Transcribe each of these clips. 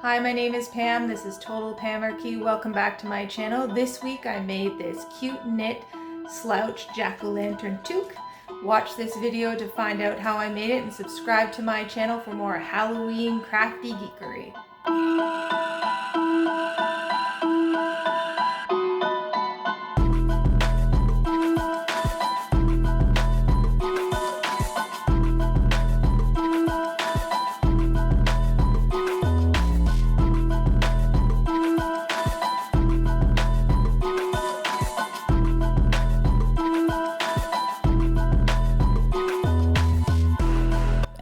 Hi, my name is Pam. This is Total Pamarchy. Welcome back to my channel. This week I made this cute knit slouch jack-o'-lantern toque. Watch this video to find out how I made it and subscribe to my channel for more Halloween crafty geekery.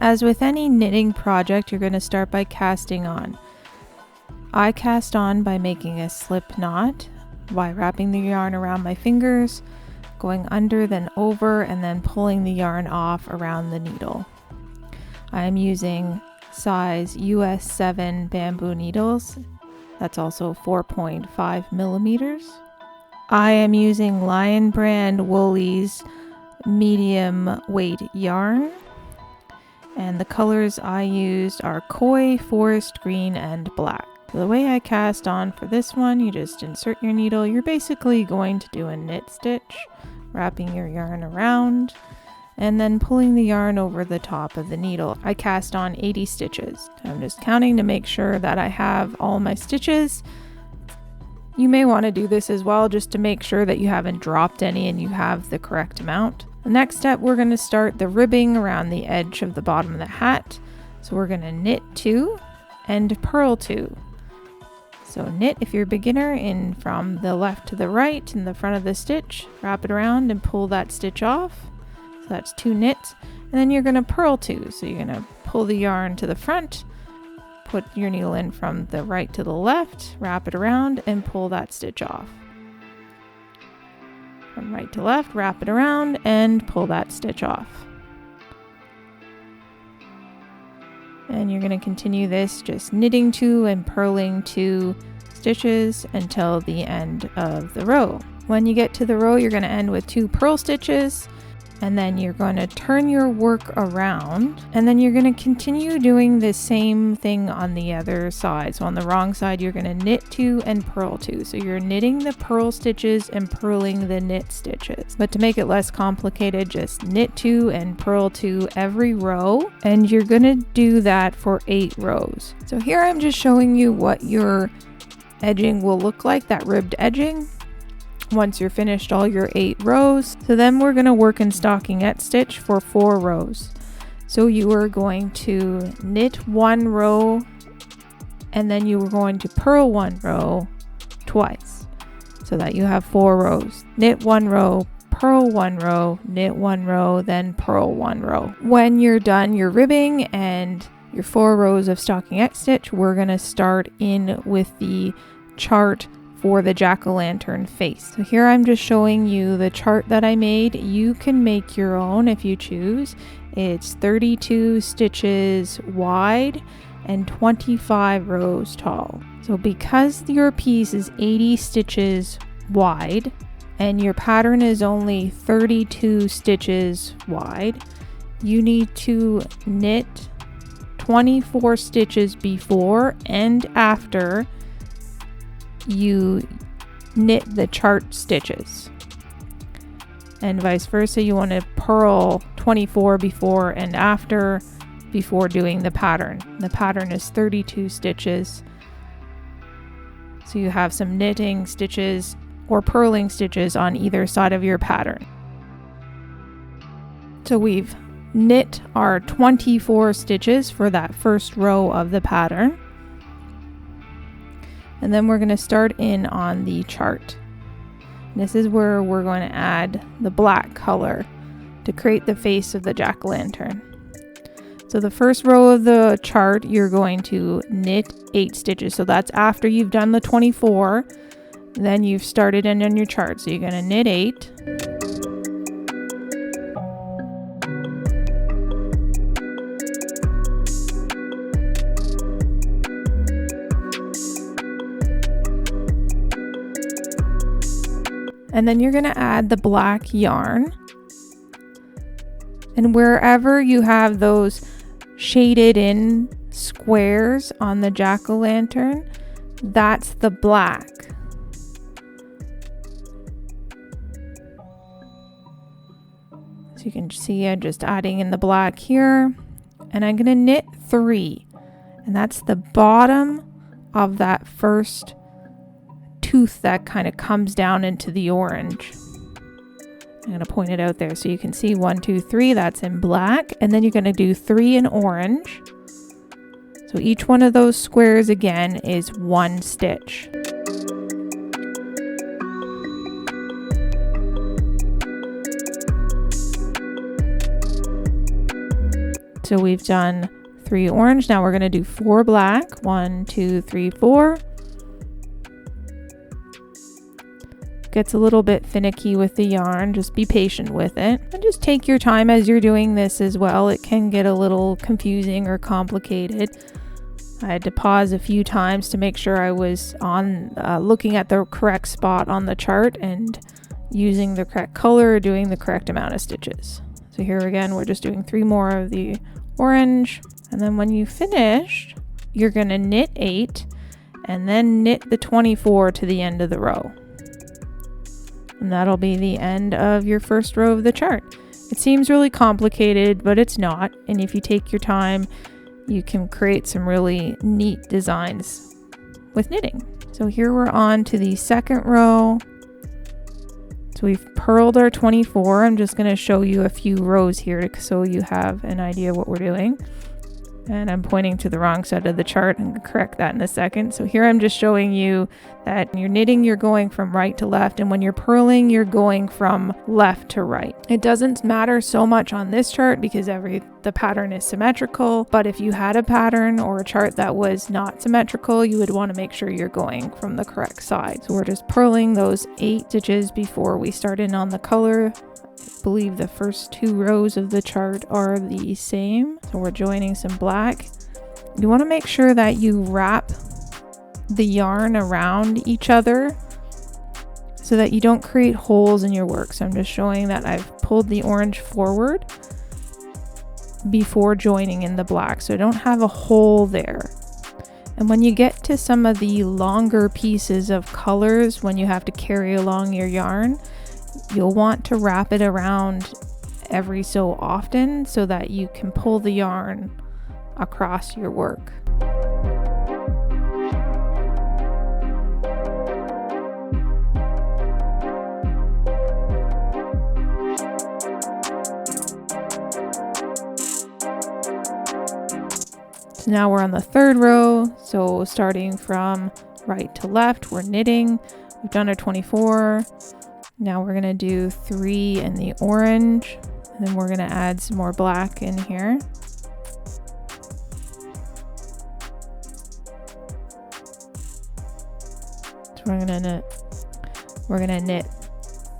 As with any knitting project, you're going to start by casting on. I cast on by making a slip knot, by wrapping the yarn around my fingers, going under then over, and then pulling the yarn off around the needle. I am using size US 7 bamboo needles. That's also 4.5 millimeters. I am using Lion Brand Woolies medium weight yarn. And the colors I used are Koi, Forest Green, and Black. So the way I cast on for this one, you just insert your needle. You're basically going to do a knit stitch, wrapping your yarn around, and then pulling the yarn over the top of the needle. I cast on 80 stitches. I'm just counting to make sure that I have all my stitches. You may want to do this as well just to make sure that you haven't dropped any and you have the correct amount. The next step, we're going to start the ribbing around the edge of the bottom of the hat. So we're going to knit 2 and purl 2. So knit if you're a beginner in from the left to the right in the front of the stitch, wrap it around and pull that stitch off. So that's 2 knits, and then you're going to purl 2. So you're going to pull the yarn to the front, put your needle in from the right to the left, wrap it around and pull that stitch off. From right to left, wrap it around and pull that stitch off. And you're going to continue this just knitting 2 and purling 2 stitches until the end of the row. When you get to the row, you're going to end with 2 purl stitches, and then you're going to turn your work around, and then you're going to continue doing the same thing on the other side. So on the wrong side, you're going to knit 2 and purl 2. So you're knitting the purl stitches and purling the knit stitches. But to make it less complicated, just knit 2 and purl 2 every row, and you're going to do that for 8 rows. So here I'm just showing you what your edging will look like, that ribbed edging, once you're finished all your 8 rows. So then we're going to work in stockinette stitch for 4 rows. So you are going to knit 1 row, and then you are going to purl 1 row twice, so that you have 4 rows. Knit 1 row, purl 1 row, knit 1 row, then purl 1 row. When you're done your ribbing and your 4 rows of stockinette stitch, we're going to start in with the chart for the jack-o'-lantern face. So here I'm just showing you the chart that I made. You can make your own if you choose. It's 32 stitches wide and 25 rows tall. So because your piece is 80 stitches wide and your pattern is only 32 stitches wide, you need to knit 24 stitches before and after you knit the chart stitches, and vice versa. You want to purl 24 before and after before doing the pattern. The pattern is 32 stitches, so you have some knitting stitches or purling stitches on either side of your pattern. So we've knit our 24 stitches for that first row of the pattern. And then we're going to start in on the chart. This is where we're going to add the black color to create the face of the jack-o'-lantern. So the first row of the chart, you're going to knit 8 stitches. So that's after you've done the 24, then you've started in on your chart. So you're going to knit 8. And then you're going to add the black yarn. And wherever you have those shaded in squares on the jack-o'-lantern, that's the black. So you can see I'm just adding in the black here, and I'm going to knit 3, and that's the bottom of that first tooth that kind of comes down into the orange. I'm going to point it out there so you can see 1, 2, 3, that's in black, and then you're going to do 3 in orange. So each one of those squares again is 1 stitch. So we've done 3 orange. Now we're going to do 4 black. 1, 2, 3, 4. Gets a little bit finicky with the yarn. Just be patient with it. And just take your time as you're doing this as well. It can get a little confusing or complicated. I had to pause a few times to make sure I was on looking at the correct spot on the chart and using the correct color or doing the correct amount of stitches. So here again, we're just doing 3 more of the orange, and then when you finish, you're going to knit 8 and then knit the 24 to the end of the row, and that'll be the end of your first row of the chart. It seems really complicated, but it's not, and if you take your time, you can create some really neat designs with knitting. So here we're on to the second row. So we've purled our 24. I'm just going to show you a few rows here so you have an idea what we're doing. And I'm pointing to the wrong side of the chart and correct that in a second. So here I'm just showing you that when you're knitting, you're going from right to left, and when you're purling, you're going from left to right. It doesn't matter so much on this chart because the pattern is symmetrical, but if you had a pattern or a chart that was not symmetrical, you would want to make sure you're going from the correct side. So we're just purling those 8 stitches before we start in on the color. I believe the first 2 rows of the chart are the same. So we're joining some black. You want to make sure that you wrap the yarn around each other so that you don't create holes in your work. So I'm just showing that I've pulled the orange forward before joining in the black, so I don't have a hole there. And when you get to some of the longer pieces of colors, when you have to carry along your yarn, you'll want to wrap it around every so often so that you can pull the yarn across your work. So now we're on the third row. So starting from right to left, we're knitting. We've done our 24. Now we're gonna do 3 in the orange, and then we're gonna add some more black in here. So we're gonna knit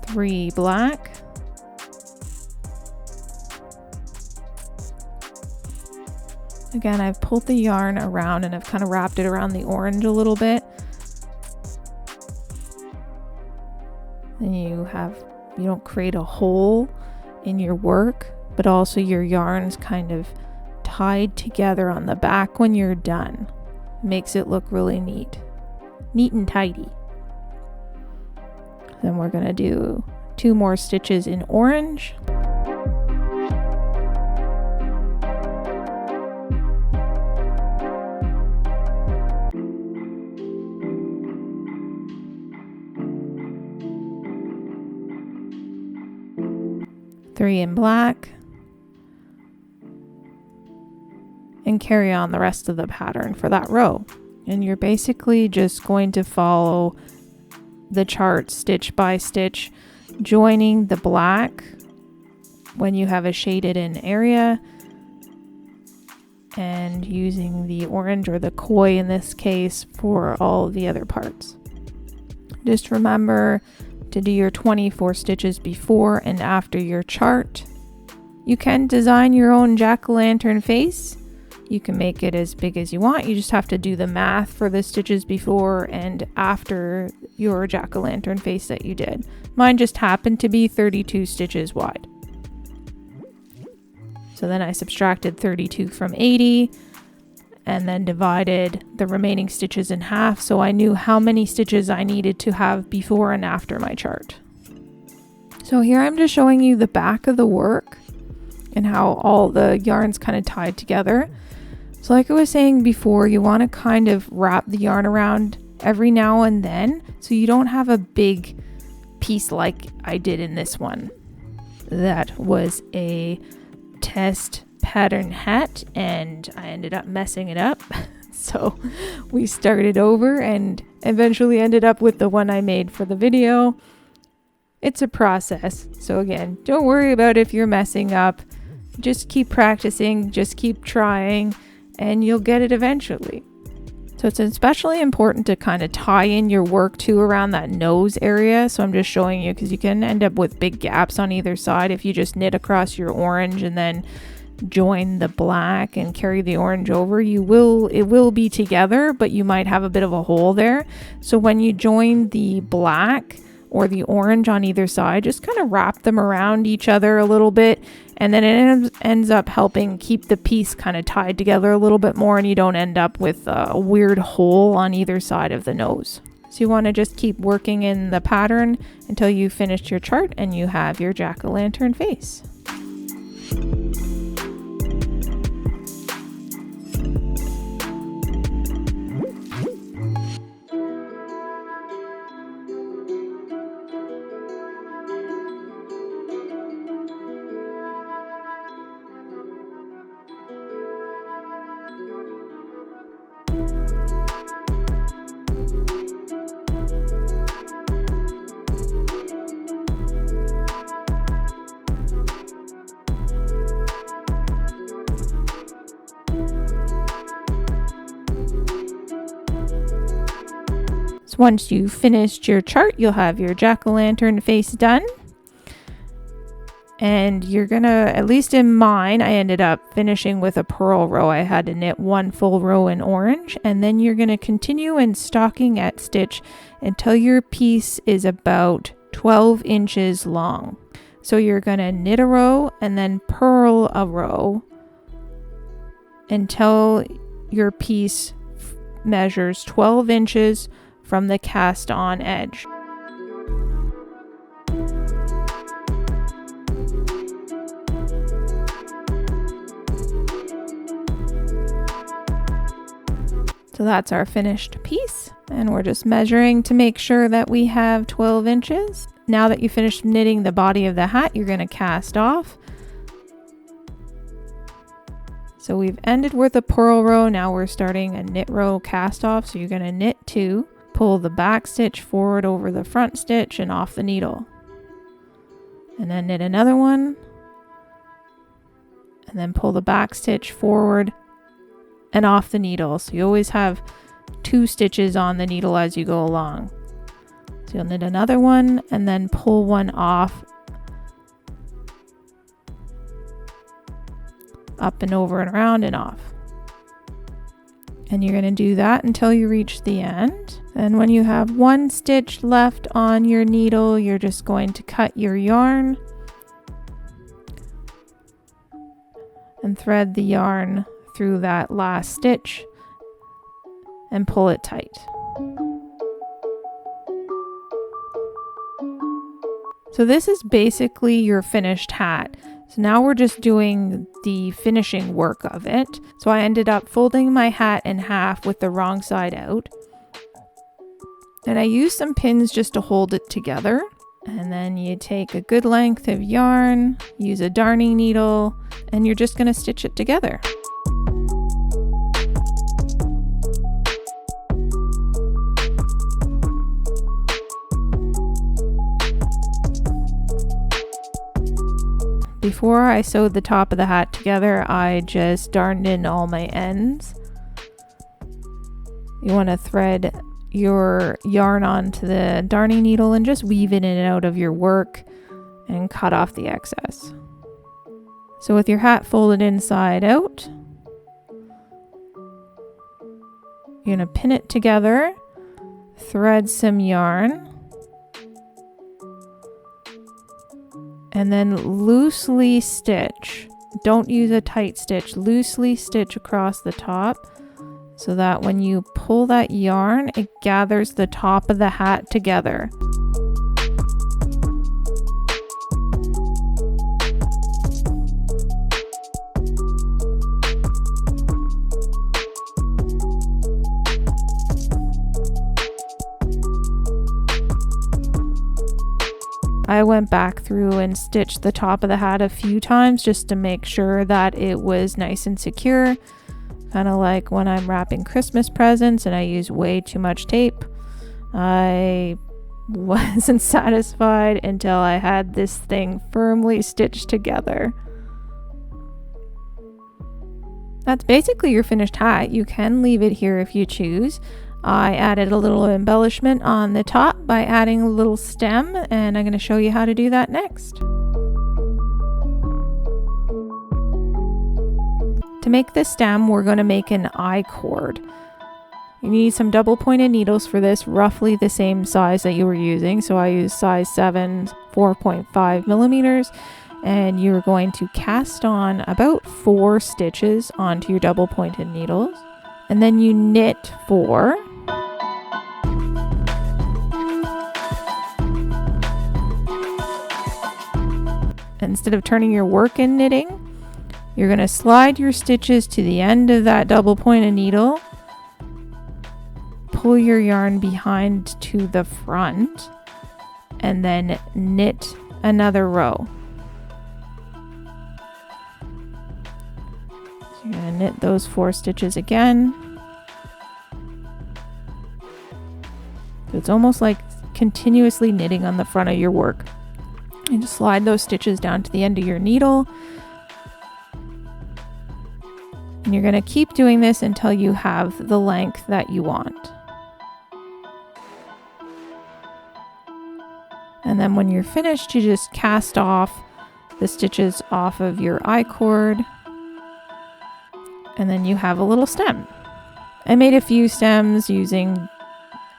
3 black. Again, I've pulled the yarn around and I've kind of wrapped it around the orange a little bit. And you don't create a hole in your work, but also your yarn's kind of tied together on the back when you're done. It makes it look really neat and tidy. Then we're gonna do 2 more stitches in orange. Three in black, and carry on the rest of the pattern for that row. And you're basically just going to follow the chart stitch by stitch, joining the black when you have a shaded in area and using the orange or the koi in this case for all of the other parts. Just remember to do your 24 stitches before and after your chart. You can design your own jack-o'-lantern face. You can make it as big as you want. You just have to do the math for the stitches before and after your jack-o'-lantern face that you did. Mine just happened to be 32 stitches wide. So then I subtracted 32 from 80, and then divided the remaining stitches in half, so I knew how many stitches I needed to have before and after my chart. So here I'm just showing you the back of the work and how all the yarns kind of tied together. So like I was saying before, you want to kind of wrap the yarn around every now and then so you don't have a big piece like I did in this one. That was a test pattern hat and I ended up messing it up. So we started over and eventually ended up with the one I made for the video. It's a process. So again, don't worry about if you're messing up. Just keep practicing, just keep trying, and you'll get it eventually. So it's especially important to kind of tie in your work too around that nose area. So I'm just showing you because you can end up with big gaps on either side if you just knit across your orange and then join the black and carry the orange over. It will be together, but you might have a bit of a hole there. So when you join the black or the orange on either side, just kind of wrap them around each other a little bit, and then it ends up helping keep the piece kind of tied together a little bit more, and you don't end up with a weird hole on either side of the nose. So you want to just keep working in the pattern until you finish your chart and you have your jack-o'-lantern face. Once you've finished your chart, you'll have your jack-o'-lantern face done. And you're gonna, at least in mine, I ended up finishing with a purl row. I had to knit one full row in orange, and then you're gonna continue in stocking at stitch until your piece is about 12 inches long. So you're gonna knit a row and then purl a row until your piece measures 12 inches from the cast on edge. So that's our finished piece, and we're just measuring to make sure that we have 12 inches. Now that you finished knitting the body of the hat, you're going to cast off. So we've ended with a purl row. Now we're starting a knit row cast off. So you're going to knit 2. Pull the back stitch forward over the front stitch and off the needle, and then knit another one, and then pull the back stitch forward and off the needle. So you always have 2 stitches on the needle as you go along. So you'll knit another one and then pull one off, up and over and around and off. And you're going to do that until you reach the end. And when you have 1 stitch left on your needle, you're just going to cut your yarn and thread the yarn through that last stitch and pull it tight. So this is basically your finished hat. So now we're just doing the finishing work of it. So I ended up folding my hat in half with the wrong side out. And I used some pins just to hold it together. And then you take a good length of yarn, use a darning needle, and you're just going to stitch it together. Before I sewed the top of the hat together, I just darned in all my ends. You want to thread your yarn onto the darning needle and just weave it in and out of your work and cut off the excess. So with your hat folded inside out, you're going to pin it together, thread some yarn, and then loosely stitch. Don't use a tight stitch. Loosely stitch across the top so that when you pull that yarn, it gathers the top of the hat together. I went back through and stitched the top of the hat a few times just to make sure that it was nice and secure. Kind of like when I'm wrapping Christmas presents and I use way too much tape. I wasn't satisfied until I had this thing firmly stitched together. That's basically your finished hat. You can leave it here if you choose. I added a little embellishment on the top by adding a little stem, and I'm going to show you how to do that next. To make the stem, we're going to make an I-cord. You need some double pointed needles for this, roughly the same size that you were using. So I used size 7, 4.5 millimeters, and you're going to cast on about 4 stitches onto your double pointed needles, and then you knit 4. Instead of turning your work in knitting, you're going to slide your stitches to the end of that double pointed needle, pull your yarn behind to the front, and then knit another row. So you're going to knit those 4 stitches again. So it's almost like continuously knitting on the front of your work. And just slide those stitches down to the end of your needle. And you're going to keep doing this until you have the length that you want. And then when you're finished, you just cast off the stitches off of your I-cord. And then you have a little stem. I made a few stems using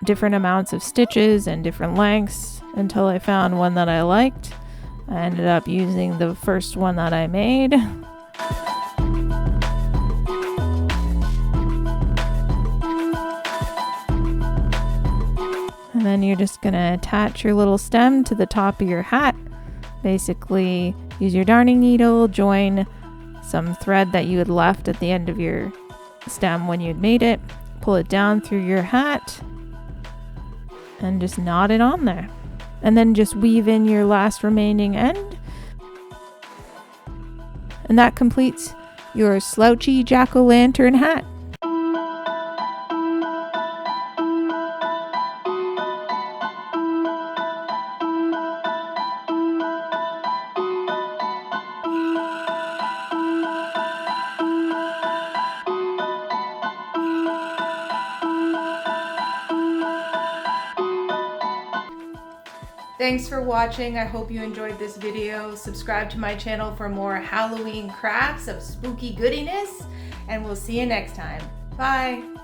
different amounts of stitches and different lengths until I found one that I liked. I ended up using the first one that I made. And then you're just going to attach your little stem to the top of your hat. Basically, use your darning needle, join some thread that you had left at the end of your stem when you'd made it, pull it down through your hat, and just knot it on there. And then just weave in your last remaining end. And that completes your slouchy jack-o'-lantern hat. Thanks for watching. I hope you enjoyed this video. Subscribe to my channel for more Halloween crafts of spooky goodiness, and we'll see you next time. Bye.